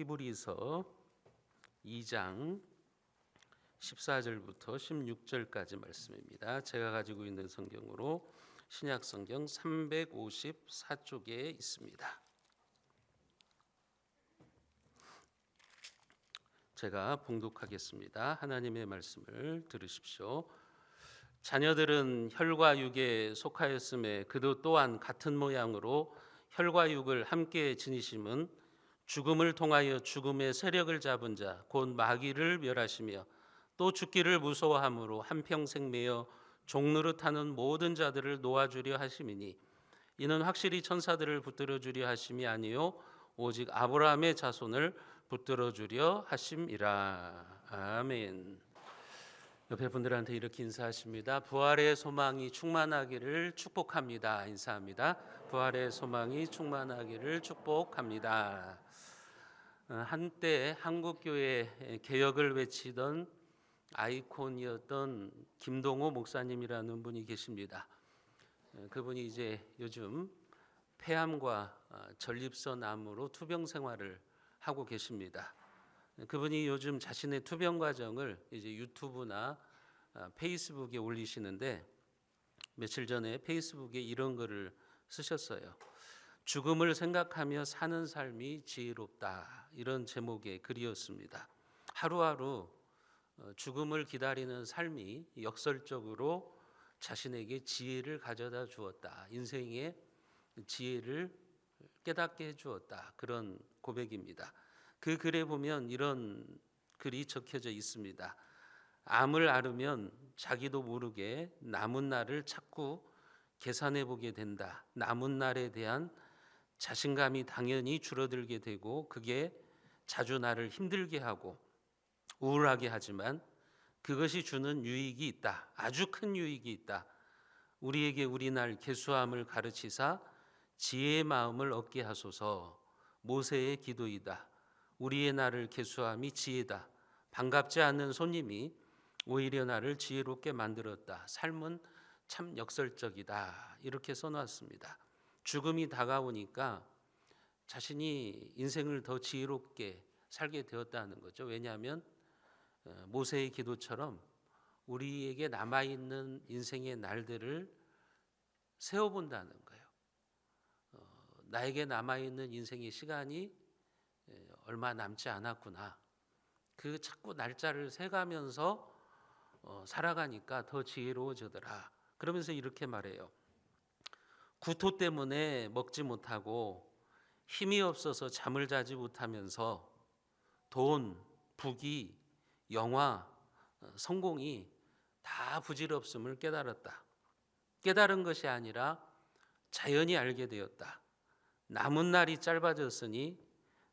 히브리서 2장 14절부터 16절까지 말씀입니다. 제가 가지고 있는 성경으로 신약 성경 354쪽에 있습니다. 제가 봉독하겠습니다. 하나님의 말씀을 들으십시오. 자녀들은 혈과 육에 속하였음에 그도 또한 같은 모양으로 혈과 육을 함께 지니심은 죽음을 통하여 죽음의 세력을 잡은 자 곧 마귀를 멸하시며 또 죽기를 무서워함으로 한평생 매여 종노릇하는 모든 자들을 놓아주려 하심이니 이는 확실히 천사들을 붙들어 주려 하심이 아니요 오직 아브라함의 자손을 붙들어 주려 하심이라. 아멘. 옆에 분들한테 이렇게 인사하십니다. 부활의 소망이 충만하기를 축복합니다. 인사합니다. 부활의 소망이 충만하기를 축복합니다. 한때 한국교회 개혁을 외치던 아이콘이었던 김동호 목사님이라는 분이 계십니다. 그분이 이제 요즘 폐암과 전립선 암으로 투병 생활을 하고 계십니다. 그분이 요즘 자신의 투병 과정을 이제 유튜브나 페이스북에 올리시는데 며칠 전에 페이스북에 이런 글을 쓰셨어요. 죽음을 생각하며 사는 삶이 지혜롭다, 이런 제목의 글이었습니다. 하루하루 죽음을 기다리는 삶이 역설적으로 자신에게 지혜를 가져다 주었다, 인생의 지혜를 깨닫게 해주었다, 그런 고백입니다. 그 글에 보면 이런 글이 적혀져 있습니다. 암을 앓으면 자기도 모르게 남은 날을 자꾸 계산해 보게 된다. 남은 날에 대한 자신감이 당연히 줄어들게 되고 그게 자주 나를 힘들게 하고 우울하게 하지만 그것이 주는 유익이 있다. 아주 큰 유익이 있다. 우리에게 우리 날 계수함을 가르치사 지혜의 마음을 얻게 하소서. 모세의 기도이다. 우리의 날을 계수함이 지혜다. 반갑지 않는 손님이 오히려 나를 지혜롭게 만들었다. 삶은 참 역설적이다. 이렇게 써놨습니다. 죽음이 다가오니까 자신이 인생을 더 지혜롭게 살게 되었다는 거죠. 왜냐하면 모세의 기도처럼 우리에게 남아있는 인생의 날들을 세어본다는 거예요. 나에게 남아있는 인생의 시간이 얼마 남지 않았구나. 그 자꾸 날짜를 세가면서 살아가니까 더 지혜로워지더라. 그러면서 이렇게 말해요. 구토 때문에 먹지 못하고 힘이 없어서 잠을 자지 못하면서 돈, 부귀, 영화, 성공이 다 부질없음을 깨달았다. 깨달은 것이 아니라 자연히 알게 되었다. 남은 날이 짧아졌으니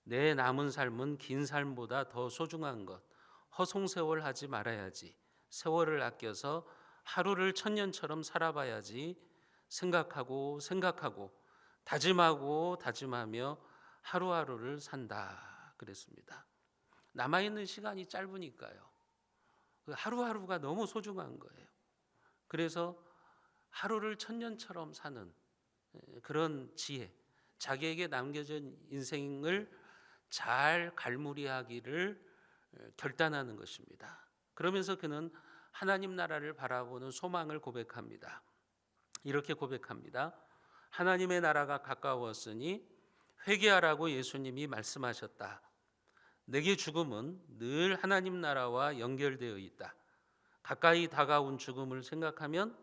내 남은 삶은 긴 삶보다 더 소중한 것. 허송세월 하지 말아야지. 세월을 아껴서 하루를 천년처럼 살아봐야지. 생각하고 다짐하고 다짐하며 하루하루를 산다 그랬습니다. 남아있는 시간이 짧으니까요. 하루하루가 너무 소중한 거예요. 그래서 하루를 천년처럼 사는 그런 지혜, 자기에게 남겨진 인생을 잘 갈무리하기를 결단하는 것입니다. 그러면서 그는 하나님 나라를 바라보는 소망을 고백합니다. 이렇게 고백합니다. 하나님의 나라가 가까웠으니 회개하라고 예수님이 말씀하셨다. 내게 죽음은 늘 하나님 나라와 연결되어 있다. 가까이 다가온 죽음을 생각하면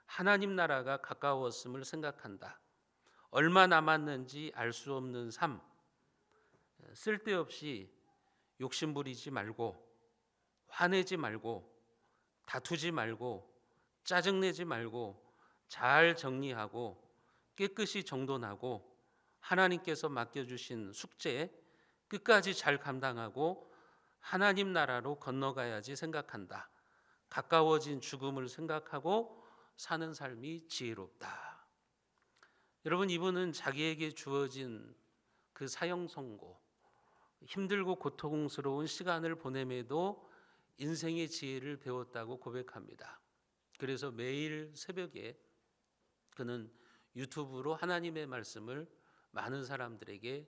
하나님 나라가 가까웠음을 생각한다. 얼마 남았는지 알 수 없는 삶, 쓸데없이 욕심부리지 말고 화내지 말고 다투지 말고 짜증내지 말고 잘 정리하고 깨끗이 정돈하고 하나님께서 맡겨주신 숙제 끝까지 잘 감당하고 하나님 나라로 건너가야지 생각한다. 가까워진 죽음을 생각하고 사는 삶이 지혜롭다. 여러분, 이분은 자기에게 주어진 그 사형 선고, 힘들고 고통스러운 시간을 보냄에도 인생의 지혜를 배웠다고 고백합니다. 그래서 매일 새벽에 그는 유튜브로 하나님의 말씀을 많은 사람들에게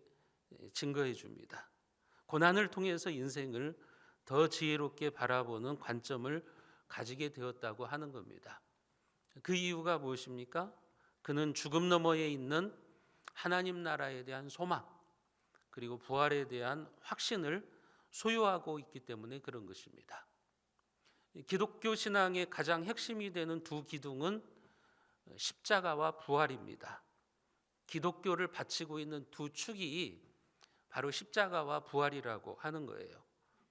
증거해 줍니다. 고난을 통해서 인생을 더 지혜롭게 바라보는 관점을 가지게 되었다고 하는 겁니다. 그 이유가 무엇입니까? 그는 죽음 너머에 있는 하나님 나라에 대한 소망, 그리고 부활에 대한 확신을 소유하고 있기 때문에 그런 것입니다. 기독교 신앙의 가장 핵심이 되는 두 기둥은 십자가와 부활입니다. 기독교를 바치고 있는 두 축이 바로 십자가와 부활이라고 하는 거예요.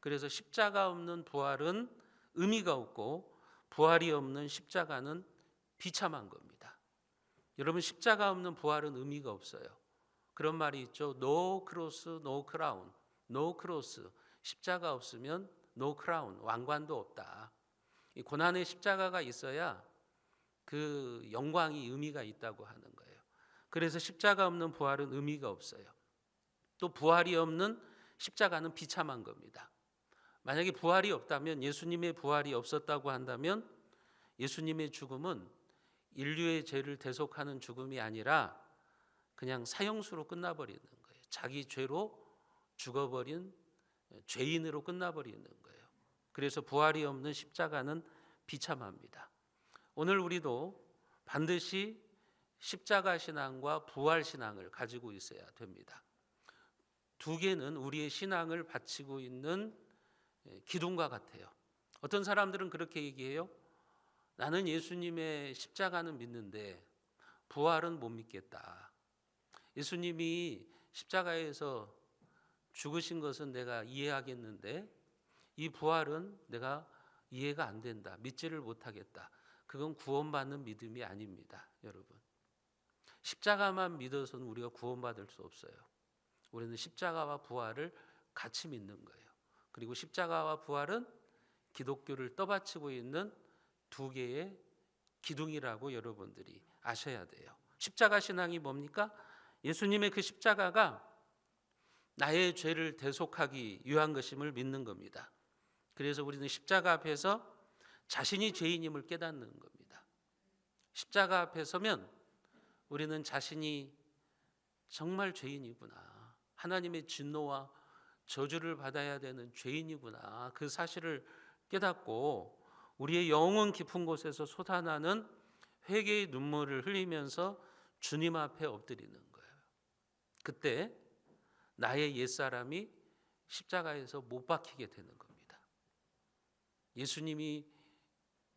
그래서 십자가 없는 부활은 의미가 없고 부활이 없는 십자가는 비참한 겁니다. 여러분, 십자가 없는 부활은 의미가 없어요. 그런 말이 있죠. No cross, no crown. No cross, 십자가 없으면 no crown, 왕관도 없다. 이 고난의 십자가가 있어야 그 영광이 의미가 있다고 하는 거예요. 그래서 십자가 없는 부활은 의미가 없어요. 또 부활이 없는 십자가는 비참한 겁니다. 만약에 부활이 없다면, 예수님의 부활이 없었다고 한다면 예수님의 죽음은 인류의 죄를 대속하는 죽음이 아니라 그냥 사형수로 끝나버리는 거예요. 자기 죄로 죽어버린 죄인으로 끝나버리는 거예요. 그래서 부활이 없는 십자가는 비참합니다. 오늘 우리도 반드시 십자가 신앙과 부활 신앙을 가지고 있어야 됩니다. 두 개는 우리의 신앙을 바치고 있는 기둥과 같아요. 어떤 사람들은 그렇게 얘기해요. 나는 예수님의 십자가는 믿는데 부활은 못 믿겠다. 예수님이 십자가에서 죽으신 것은 내가 이해하겠는데 이 부활은 내가 이해가 안 된다. 믿지를 못하겠다. 그건 구원받는 믿음이 아닙니다, 여러분. 십자가만 믿어서는 우리가 구원받을 수 없어요. 우리는 십자가와 부활을 같이 믿는 거예요. 그리고 십자가와 부활은 기독교를 떠받치고 있는 두 개의 기둥이라고 여러분들이 아셔야 돼요. 십자가 신앙이 뭡니까? 예수님의 그 십자가가 나의 죄를 대속하기 위한 것임을 믿는 겁니다. 그래서 우리는 십자가 앞에서 자신이 죄인임을 깨닫는 겁니다. 십자가 앞에 서면 우리는 자신이 정말 죄인이구나, 하나님의 진노와 저주를 받아야 되는 죄인이구나, 그 사실을 깨닫고 우리의 영혼 깊은 곳에서 솟아나는 회개의 눈물을 흘리면서 주님 앞에 엎드리는 거예요. 그때 나의 옛사람이 십자가에서 못 박히게 되는 겁니다. 예수님이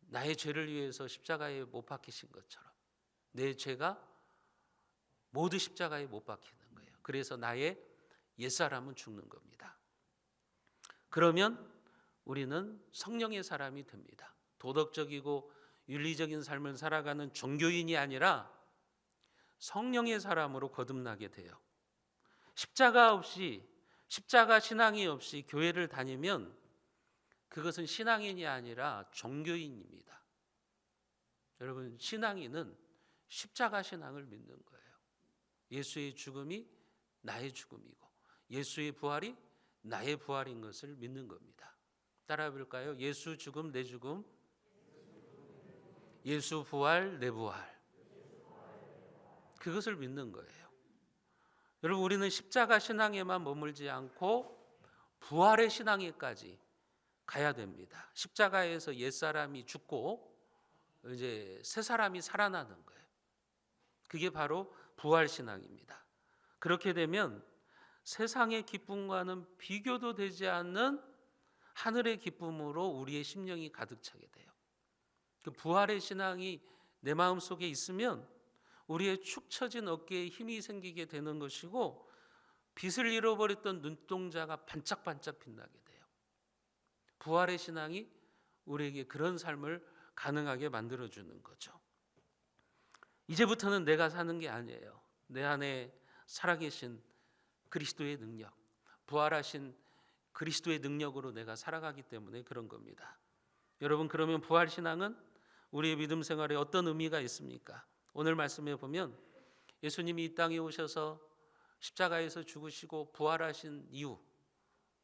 나의 죄를 위해서 십자가에 못 박히신 것처럼 내 죄가 모두 십자가에 못 박히는 거예요. 그래서 나의 옛사람은 죽는 겁니다. 그러면 우리는 성령의 사람이 됩니다. 도덕적이고 윤리적인 삶을 살아가는 종교인이 아니라 성령의 사람으로 거듭나게 돼요. 십자가 없이, 십자가 신앙이 없이 교회를 다니면 그것은 신앙인이 아니라 종교인입니다. 여러분, 신앙인은 십자가 신앙을 믿는 거예요. 예수의 죽음이 나의 죽음이고 예수의 부활이 나의 부활인 것을 믿는 겁니다. 따라해 볼까요? 예수 죽음 내 죽음, 예수 부활 내 부활. 그것을 믿는 거예요. 여러분, 우리는 십자가 신앙에만 머물지 않고 부활의 신앙에까지 가야 됩니다. 십자가에서 옛사람이 죽고 이제 새 사람이 살아나는 거예요. 그게 바로 부활 신앙입니다. 그렇게 되면 세상의 기쁨과는 비교도 되지 않는 하늘의 기쁨으로 우리의 심령이 가득 차게 돼요. 그 부활의 신앙이 내 마음속에 있으면 우리의 축 처진 어깨에 힘이 생기게 되는 것이고 빛을 잃어버렸던 눈동자가 반짝반짝 빛나게 돼요. 부활의 신앙이 우리에게 그런 삶을 가능하게 만들어주는 거죠. 이제부터는 내가 사는 게 아니에요. 내 안에 살아계신 그리스도의 능력, 부활하신 그리스도의 능력으로 내가 살아가기 때문에 그런 겁니다. 여러분, 그러면 부활 신앙은 우리의 믿음 생활에 어떤 의미가 있습니까? 오늘 말씀에 보면 예수님이 이 땅에 오셔서 십자가에서 죽으시고 부활하신 이유,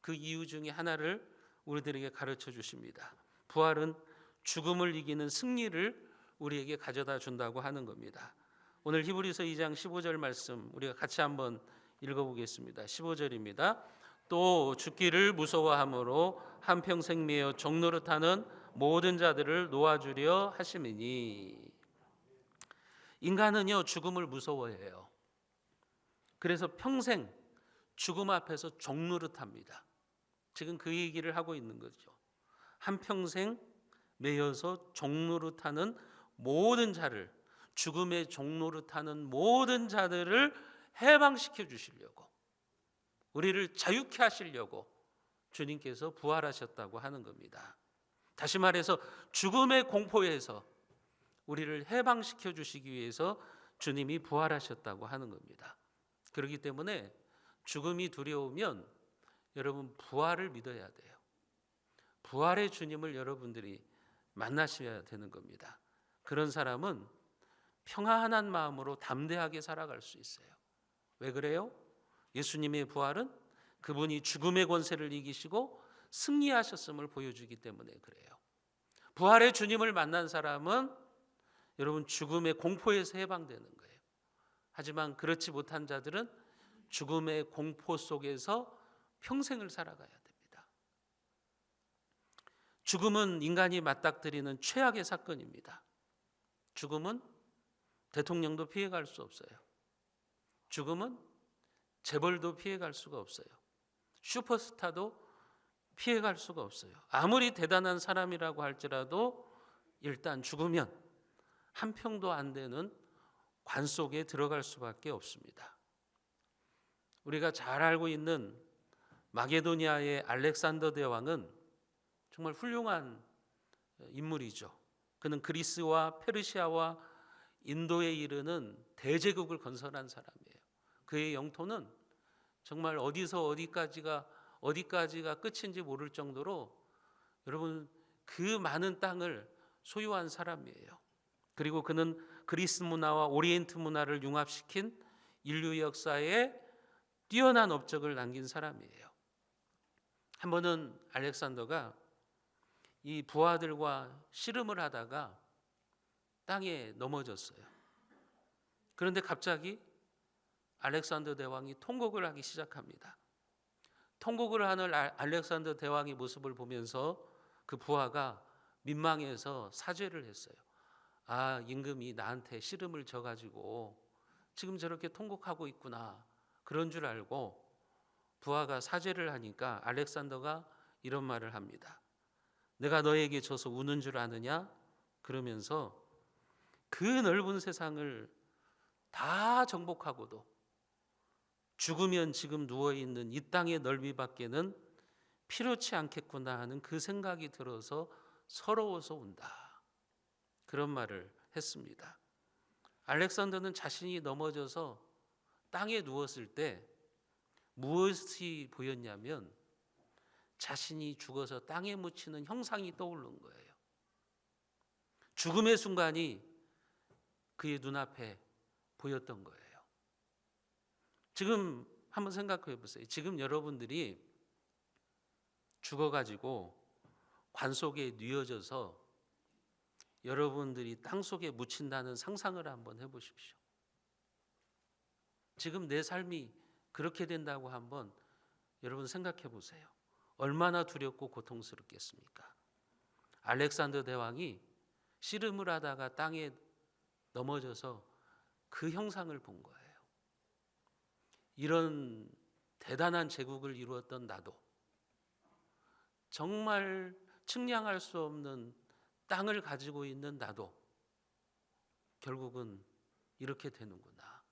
그 이유 중에 하나를 우리들에게 가르쳐 주십니다. 부활은 죽음을 이기는 승리를 우리에게 가져다 준다고 하는 겁니다. 오늘 히브리서 2장 15절 말씀 우리가 같이 한번 읽어보겠습니다. 15절입니다. 또 죽기를 무서워함으로 한평생 매여 종노릇하는 모든 자들을 놓아주려 하심이니. 인간은요, 죽음을 무서워해요. 그래서 평생 죽음 앞에서 종노릇합니다. 지금 그 얘기를 하고 있는 거죠. 한평생 매여서 종노릇하는 모든 자를, 죽음의 종노릇하는 모든 자들을 해방시켜 주시려고, 우리를 자유케 하시려고 주님께서 부활하셨다고 하는 겁니다. 다시 말해서 죽음의 공포에서 우리를 해방시켜 주시기 위해서 주님이 부활하셨다고 하는 겁니다. 그렇기 때문에 죽음이 두려우면 여러분 부활을 믿어야 돼요. 부활의 주님을 여러분들이 만나셔야 되는 겁니다. 그런 사람은 평안한 마음으로 담대하게 살아갈 수 있어요. 왜 그래요? 예수님의 부활은 그분이 죽음의 권세를 이기시고 승리하셨음을 보여주기 때문에 그래요. 부활의 주님을 만난 사람은 여러분 죽음의 공포에서 해방되는 거예요. 하지만 그렇지 못한 자들은 죽음의 공포 속에서 평생을 살아가야 됩니다. 죽음은 인간이 맞닥뜨리는 최악의 사건입니다. 죽음은 대통령도 피해갈 수 없어요. 죽음은 재벌도 피해갈 수가 없어요. 슈퍼스타도 피해갈 수가 없어요. 아무리 대단한 사람이라고 할지라도 일단 죽으면 한 평도 안 되는 관 속에 들어갈 수밖에 없습니다. 우리가 잘 알고 있는 마게도니아의 알렉산더 대왕은 정말 훌륭한 인물이죠. 그는 그리스와 페르시아와 인도에 이르는 대제국을 건설한 사람이에요. 그의 영토는 정말 어디서 어디까지가 끝인지 모를 정도로 여러분 그 많은 땅을 소유한 사람이에요. 그리고 그는 그리스 문화와 오리엔트 문화를 융합시킨 인류 역사에 뛰어난 업적을 남긴 사람이에요. 한 번은 알렉산더가 이 부하들과 씨름을 하다가 땅에 넘어졌어요. 그런데 갑자기 알렉산더 대왕이 통곡을 하기 시작합니다. 통곡을 하는 알렉산더 대왕의 모습을 보면서 그 부하가 민망해서 사죄를 했어요. 아, 임금이 나한테 씨름을 져가지고 지금 저렇게 통곡하고 있구나, 그런 줄 알고 부하가 사죄를 하니까 알렉산더가 이런 말을 합니다. 내가 너에게 져서 우는 줄 아느냐? 그러면서 그 넓은 세상을 다 정복하고도 죽으면 지금 누워있는 이 땅의 넓이밖에는 필요치 않겠구나 하는 그 생각이 들어서 서러워서 운다, 그런 말을 했습니다. 알렉산더는 자신이 넘어져서 땅에 누웠을 때 무엇이 보였냐면 자신이 죽어서 땅에 묻히는 형상이 떠오른 거예요. 죽음의 순간이 그의 눈앞에 보였던 거예요. 지금 한번 생각해 보세요. 지금 여러분들이 죽어가지고 관 속에 뉘어져서 여러분들이 땅 속에 묻힌다는 상상을 한번 해보십시오. 지금 내 삶이 그렇게 된다고 한번 여러분 생각해 보세요. 얼마나 두렵고 고통스럽겠습니까? 알렉산더 대왕이 씨름을 하다가 땅에 넘어져서 그 형상을 본 거예요. 이런 대단한 제국을 이루었던 나도, 정말 측량할 수 없는 땅을 가지고 있는 나도 결국은 이렇게 되는구나.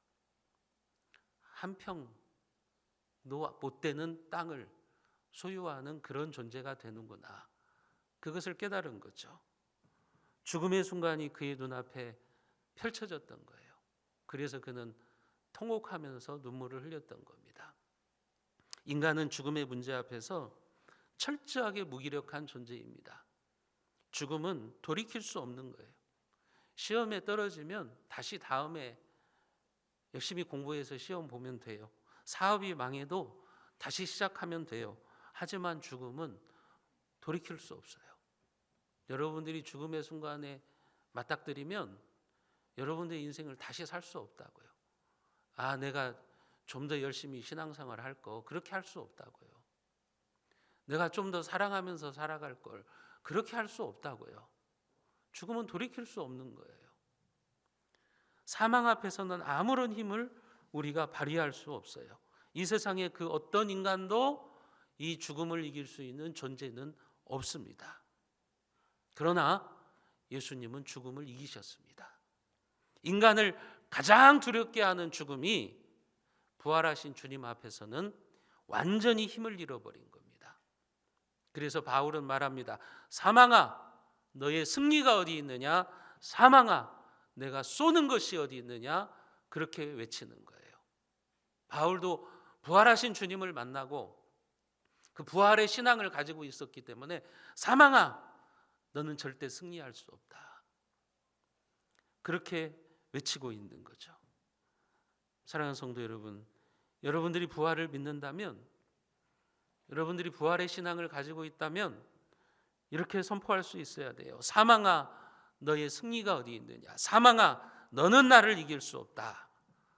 한 평도 못 되는 땅을 소유하는 그런 존재가 되는구나. 그것을 깨달은 거죠. 죽음의 순간이 그의 눈앞에 펼쳐졌던 거예요. 그래서 그는 통곡하면서 눈물을 흘렸던 겁니다. 인간은 죽음의 문제 앞에서 철저하게 무기력한 존재입니다. 죽음은 돌이킬 수 없는 거예요. 시험에 떨어지면 다시 다음에 열심히 공부해서 시험 보면 돼요. 사업이 망해도 다시 시작하면 돼요. 하지만 죽음은 돌이킬 수 없어요. 여러분들이 죽음의 순간에 맞닥뜨리면 여러분들의 인생을 다시 살 수 없다고요. 아, 내가 좀 더 열심히 신앙생활 할 거, 그렇게 할 수 없다고요. 내가 좀 더 사랑하면서 살아갈 걸. 그렇게 할 수 없다고요. 죽음은 돌이킬 수 없는 거예요. 사망 앞에서는 아무런 힘을 우리가 발휘할 수 없어요. 이 세상에 그 어떤 인간도 이 죽음을 이길 수 있는 존재는 없습니다. 그러나 예수님은 죽음을 이기셨습니다. 인간을 가장 두렵게 하는 죽음이 부활하신 주님 앞에서는 완전히 힘을 잃어버린 겁니다. 그래서 바울은 말합니다. 사망아, 너의 승리가 어디 있느냐? 사망아, 내가 쏘는 것이 어디 있느냐? 그렇게 외치는 거예요. 바울도 부활하신 주님을 만나고 그 부활의 신앙을 가지고 있었기 때문에 사망아, 너는 절대 승리할 수 없다. 그렇게 외치고 있는 거죠. 사랑하는 성도 여러분, 여러분들이 부활을 믿는다면, 여러분들이 부활의 신앙을 가지고 있다면 이렇게 선포할 수 있어야 돼요. 사망아, 너의 승리가 어디 있느냐? 사망아, 너는 나를 이길 수 없다.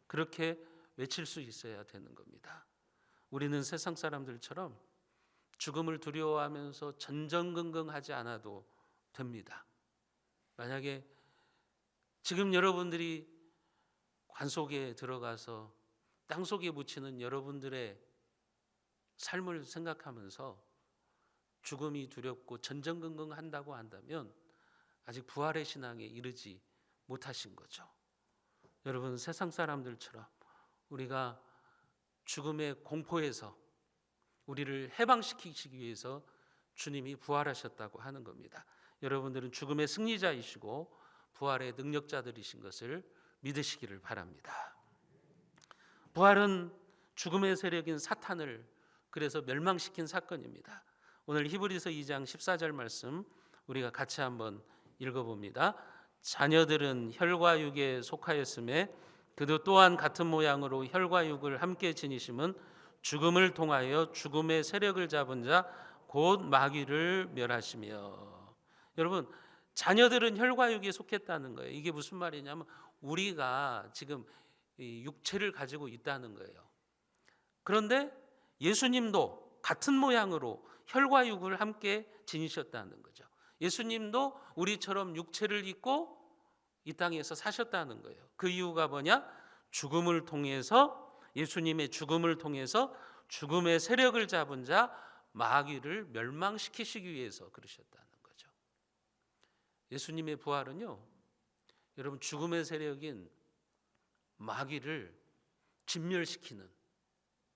그렇게 외칠 수 있어야 되는 겁니다. 우리는 세상 사람들처럼 죽음을 두려워하면서 전전긍긍하지 않아도 됩니다. 만약에 지금 여러분들이 관 속에 들어가서 땅 속에 묻히는 여러분들의 삶을 생각하면서 죽음이 두렵고 전전긍긍한다고 한다면 아직 부활의 신앙에 이르지 못하신 거죠. 여러분, 세상 사람들처럼 우리가 죽음의 공포에서 우리를 해방시키시기 위해서 주님이 부활하셨다고 하는 겁니다. 여러분들은 죽음의 승리자이시고 부활의 능력자들이신 것을 믿으시기를 바랍니다. 부활은 죽음의 세력인 사탄을 그래서 멸망시킨 사건입니다. 오늘 히브리서 2장 14절 말씀 우리가 같이 한번 읽어봅니다. 자녀들은 혈과 육에 속하였음에 그도 또한 같은 모양으로 혈과 육을 함께 지니심은 죽음을 통하여 죽음의 세력을 잡은 자 곧 마귀를 멸하시며. 여러분, 자녀들은 혈과 육에 속했다는 거예요. 이게 무슨 말이냐면 우리가 지금 육체를 가지고 있다는 거예요. 그런데 예수님도 같은 모양으로 혈과 육을 함께 지니셨다는 거죠. 예수님도 우리처럼 육체를 입고 이 땅에서 사셨다는 거예요. 그 이유가 뭐냐? 죽음을 통해서, 예수님의 죽음을 통해서 죽음의 세력을 잡은 자 마귀를 멸망시키시기 위해서 그러셨다는 거죠. 예수님의 부활은요, 여러분, 죽음의 세력인 마귀를 진멸시키는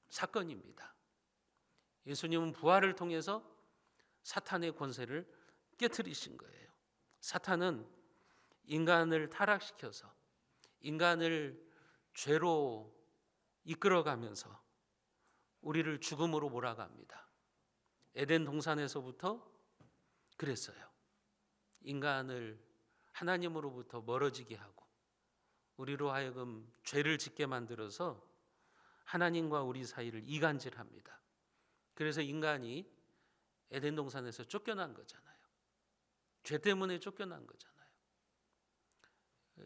사건입니다. 예수님은 부활을 통해서 사탄의 권세를 깨트리신 거예요. 사탄은 인간을 타락시켜서 인간을 죄로 이끌어가면서 우리를 죽음으로 몰아갑니다. 에덴 동산에서부터 그랬어요. 인간을 하나님으로부터 멀어지게 하고 우리로 하여금 죄를 짓게 만들어서 하나님과 우리 사이를 이간질합니다. 그래서 인간이 에덴 동산에서 쫓겨난 거잖아요. 죄 때문에 쫓겨난 거잖아요.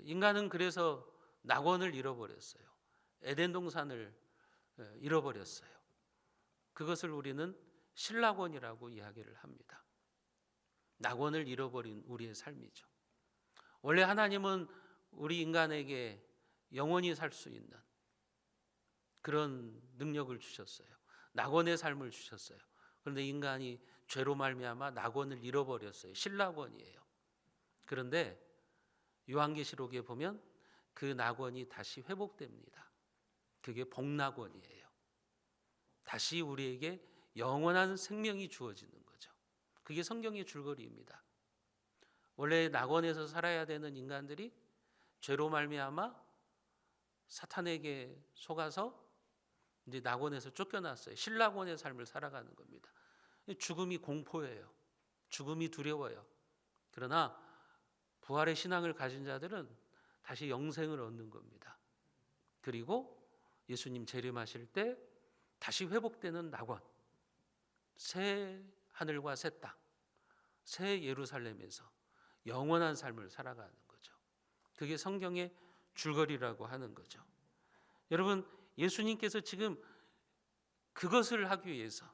인간은 그래서 낙원을 잃어버렸어요. 에덴 동산을 잃어버렸어요. 그것을 우리는 신락원이라고 이야기를 합니다. 낙원을 잃어버린 우리의 삶이죠. 원래 하나님은 우리 인간에게 영원히 살 수 있는 그런 능력을 주셨어요. 낙원의 삶을 주셨어요. 그런데 인간이 죄로 말미암아 낙원을 잃어버렸어요. 신락원이에요. 그런데 요한계시록에 보면 그 낙원이 다시 회복됩니다. 그게 복낙원이에요. 다시 우리에게 영원한 생명이 주어지는 거죠. 그게 성경의 줄거리입니다. 원래 낙원에서 살아야 되는 인간들이 죄로 말미암아 사탄에게 속아서 이제 낙원에서 쫓겨났어요. 신락원의 삶을 살아가는 겁니다. 죽음이 공포예요. 죽음이 두려워요. 그러나 부활의 신앙을 가진 자들은 다시 영생을 얻는 겁니다. 그리고 예수님 재림하실 때 다시 회복되는 낙원, 새 하늘과 새 땅, 새 예루살렘에서 영원한 삶을 살아가는 거죠. 그게 성경의 줄거리라고 하는 거죠. 여러분, 예수님께서 지금 그것을 하기 위해서,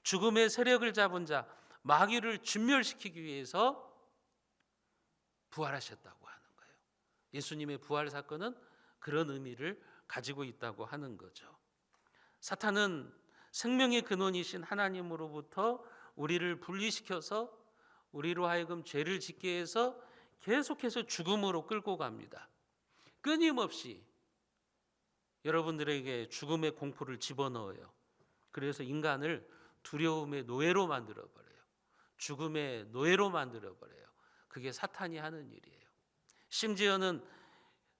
죽음의 세력을 잡은 자 마귀를 진멸시키기 위해서 부활하셨다고 하는 거예요. 예수님의 부활 사건은 그런 의미를 가지고 있다고 하는 거죠. 사탄은 생명의 근원이신 하나님으로부터 우리를 분리시켜서 우리로 하여금 죄를 짓게 해서 계속해서 죽음으로 끌고 갑니다. 끊임없이 여러분들에게 죽음의 공포를 집어넣어요. 그래서 인간을 두려움의 노예로 만들어버려요. 죽음의 노예로 만들어버려요. 그게 사탄이 하는 일이에요. 심지어는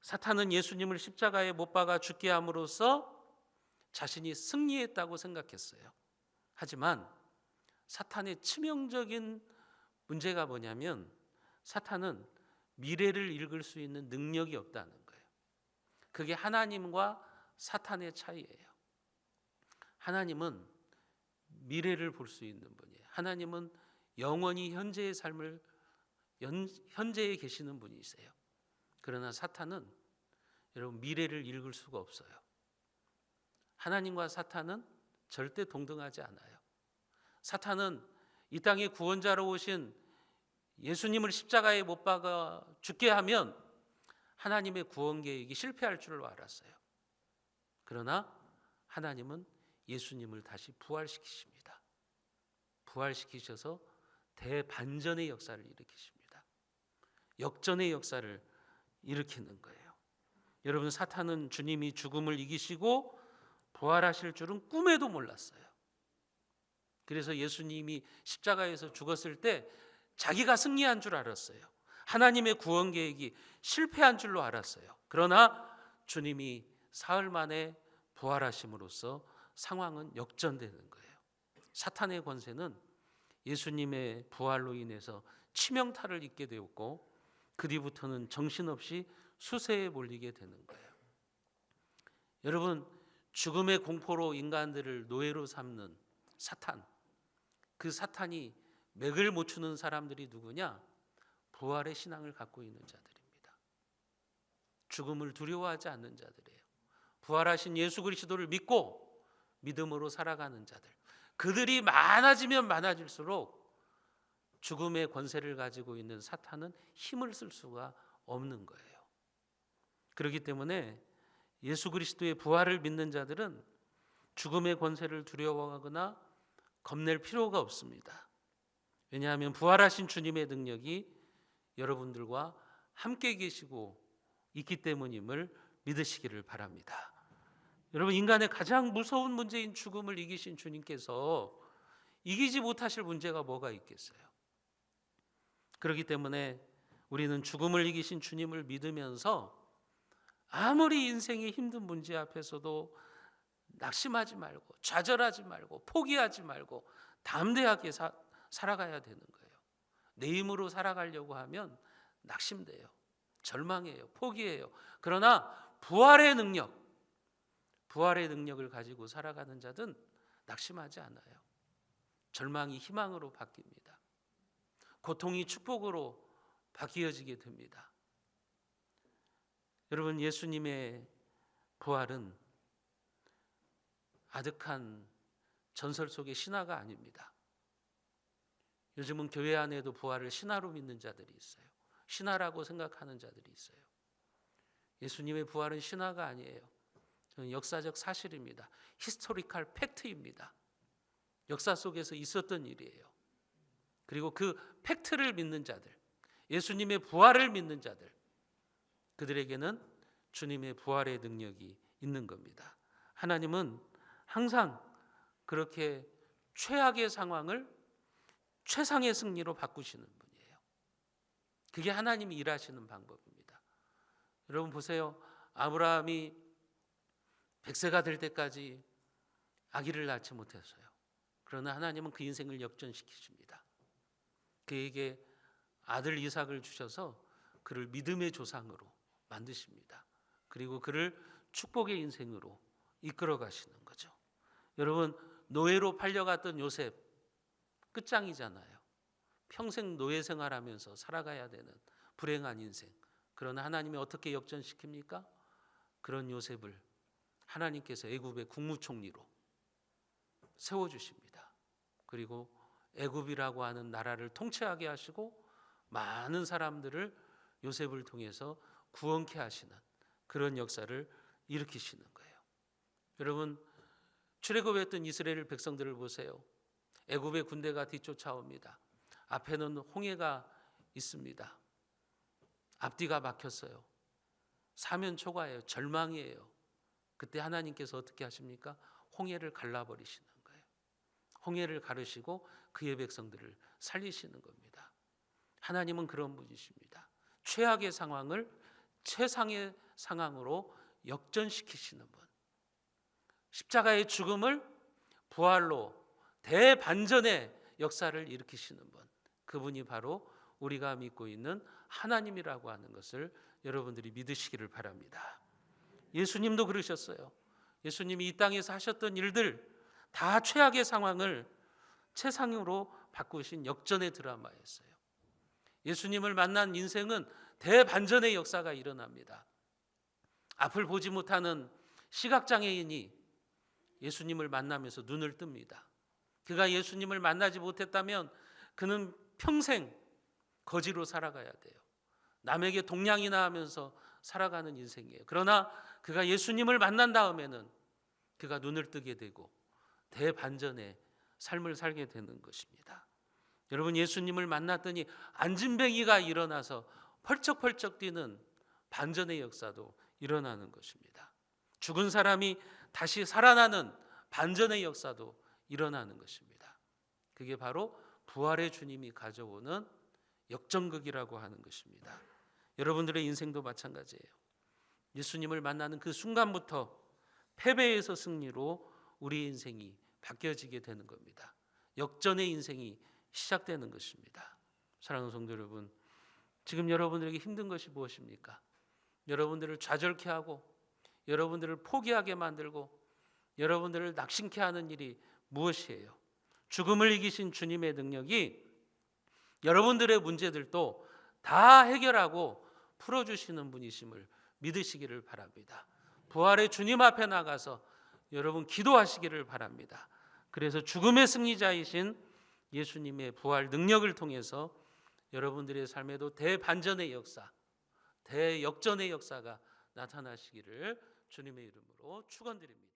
사탄은 예수님을 십자가에 못 박아 죽게 함으로써 자신이 승리했다고 생각했어요. 하지만 사탄의 치명적인 문제가 뭐냐면 사탄은 미래를 읽을 수 있는 능력이 없다는 거예요. 그게 하나님과 사탄의 차이예요. 하나님은 미래를 볼 수 있는 분이에요. 하나님은 영원히 현재의 삶을 현재에 계시는 분이세요. 그러나 사탄은 여러분 미래를 읽을 수가 없어요. 하나님과 사탄은 절대 동등하지 않아요. 사탄은 이 땅에 구원자로 오신 예수님을 십자가에 못 박아 죽게 하면 하나님의 구원 계획이 실패할 줄로 알았어요. 그러나 하나님은 예수님을 다시 부활시키십니다. 부활시키셔서 대반전의 역사를 일으키십니다. 역전의 역사를 일으키는 거예요. 여러분, 사탄은 주님이 죽음을 이기시고 부활하실 줄은 꿈에도 몰랐어요. 그래서 예수님이 십자가에서 죽었을 때 자기가 승리한 줄 알았어요. 하나님의 구원 계획이 실패한 줄로 알았어요. 그러나 주님이 사흘 만에 부활하심으로써 상황은 역전되는 거예요. 사탄의 권세는 예수님의 부활로 인해서 치명타를 입게 되었고 그 뒤부터는 정신없이 수세에 몰리게 되는 거예요. 여러분, 죽음의 공포로 인간들을 노예로 삼는 사탄, 그 사탄이 맥을 못 추는 사람들이 누구냐? 부활의 신앙을 갖고 있는 자들입니다. 죽음을 두려워하지 않는 자들이에요. 부활하신 예수 그리스도를 믿고 믿음으로 살아가는 자들. 그들이 많아지면 많아질수록 죽음의 권세를 가지고 있는 사탄은 힘을 쓸 수가 없는 거예요. 그렇기 때문에 예수 그리스도의 부활을 믿는 자들은 죽음의 권세를 두려워하거나 겁낼 필요가 없습니다. 왜냐하면 부활하신 주님의 능력이 여러분들과 함께 계시고 있기 때문임을 믿으시기를 바랍니다. 여러분, 인간의 가장 무서운 문제인 죽음을 이기신 주님께서 이기지 못하실 문제가 뭐가 있겠어요? 그렇기 때문에 우리는 죽음을 이기신 주님을 믿으면서 아무리 인생의 힘든 문제 앞에서도 낙심하지 말고 좌절하지 말고 포기하지 말고 담대하게 살아가야 되는 거예요. 내 힘으로 살아가려고 하면 낙심돼요. 절망해요. 포기해요. 그러나 부활의 능력을 가지고 살아가는 자든 낙심하지 않아요. 절망이 희망으로 바뀝니다. 고통이 축복으로 바뀌어지게 됩니다. 여러분, 예수님의 부활은 아득한 전설 속의 신화가 아닙니다. 요즘은 교회 안에도 부활을 신화로 믿는 자들이 있어요. 신화라고 생각하는 자들이 있어요. 예수님의 부활은 신화가 아니에요. 저는 역사적 사실입니다. 히스토리컬 팩트입니다. 역사 속에서 있었던 일이에요. 그리고 그 팩트를 믿는 자들, 예수님의 부활을 믿는 자들, 그들에게는 주님의 부활의 능력이 있는 겁니다. 하나님은 항상 그렇게 최악의 상황을 최상의 승리로 바꾸시는 분이에요. 그게 하나님이 일하시는 방법입니다. 여러분 보세요. 아브라함이 100세가 될 때까지 아기를 낳지 못했어요. 그러나 하나님은 그 인생을 역전시키십니다. 그에게 아들 이삭을 주셔서 그를 믿음의 조상으로 만드십니다. 그리고 그를 축복의 인생으로 이끌어 가시는 거죠. 여러분, 노예로 팔려갔던 요셉 끝장이잖아요. 평생 노예 생활하면서 살아가야 되는 불행한 인생. 그러나 하나님이 어떻게 역전시킵니까? 그런 요셉을 하나님께서 애굽의 국무총리로 세워주십니다. 그리고 애굽이라고 하는 나라를 통치하게 하시고 많은 사람들을 요셉을 통해서 구원케 하시는 그런 역사를 일으키시는 거예요. 여러분, 출애굽했던 이스라엘 백성들을 보세요. 애굽의 군대가 뒤쫓아옵니다. 앞에는 홍해가 있습니다. 앞뒤가 막혔어요. 사면초가예요. 절망이에요. 그때 하나님께서 어떻게 하십니까? 홍해를 갈라버리시는 거예요. 홍해를 가르시고 그의 백성들을 살리시는 겁니다. 하나님은 그런 분이십니다. 최악의 상황을 최상의 상황으로 역전시키시는 분. 십자가의 죽음을 부활로 대반전의 역사를 일으키시는 분. 그분이 바로 우리가 믿고 있는 하나님이라고 하는 것을 여러분들이 믿으시기를 바랍니다. 예수님도 그러셨어요. 예수님이 이 땅에서 하셨던 일들 다 최악의 상황을 최상으로 바꾸신 역전의 드라마였어요. 예수님을 만난 인생은 대반전의 역사가 일어납니다. 앞을 보지 못하는 시각장애인이 예수님을 만나면서 눈을 뜹니다. 그가 예수님을 만나지 못했다면 그는 평생 거지로 살아가야 돼요. 남에게 동냥이나 하면서 살아가는 인생이에요. 그러나 그가 예수님을 만난 다음에는 그가 눈을 뜨게 되고 대반전의 삶을 살게 되는 것입니다. 여러분, 예수님을 만났더니 안진뱅이가 일어나서 펄쩍펄쩍 뛰는 반전의 역사도 일어나는 것입니다. 죽은 사람이 다시 살아나는 반전의 역사도 일어나는 것입니다. 그게 바로 부활의 주님이 가져오는 역전극이라고 하는 것입니다. 여러분들의 인생도 마찬가지예요. 예수님을 만나는 그 순간부터 패배에서 승리로 우리 인생이 바뀌어지게 되는 겁니다. 역전의 인생이 시작되는 것입니다. 사랑하는 성도 여러분, 지금 여러분들에게 힘든 것이 무엇입니까? 여러분들을 좌절케 하고 여러분들을 포기하게 만들고 여러분들을 낙심케 하는 일이 무엇이에요? 죽음을 이기신 주님의 능력이 여러분들의 문제들도 다 해결하고 풀어주시는 분이심을 믿으시기를 바랍니다. 부활의 주님 앞에 나가서 여러분 기도하시기를 바랍니다. 그래서 죽음의 승리자이신 예수님의 부활 능력을 통해서 여러분들의 삶에도 대반전의 역사, 대역전의 역사가 나타나시기를 주님의 이름으로 축원드립니다.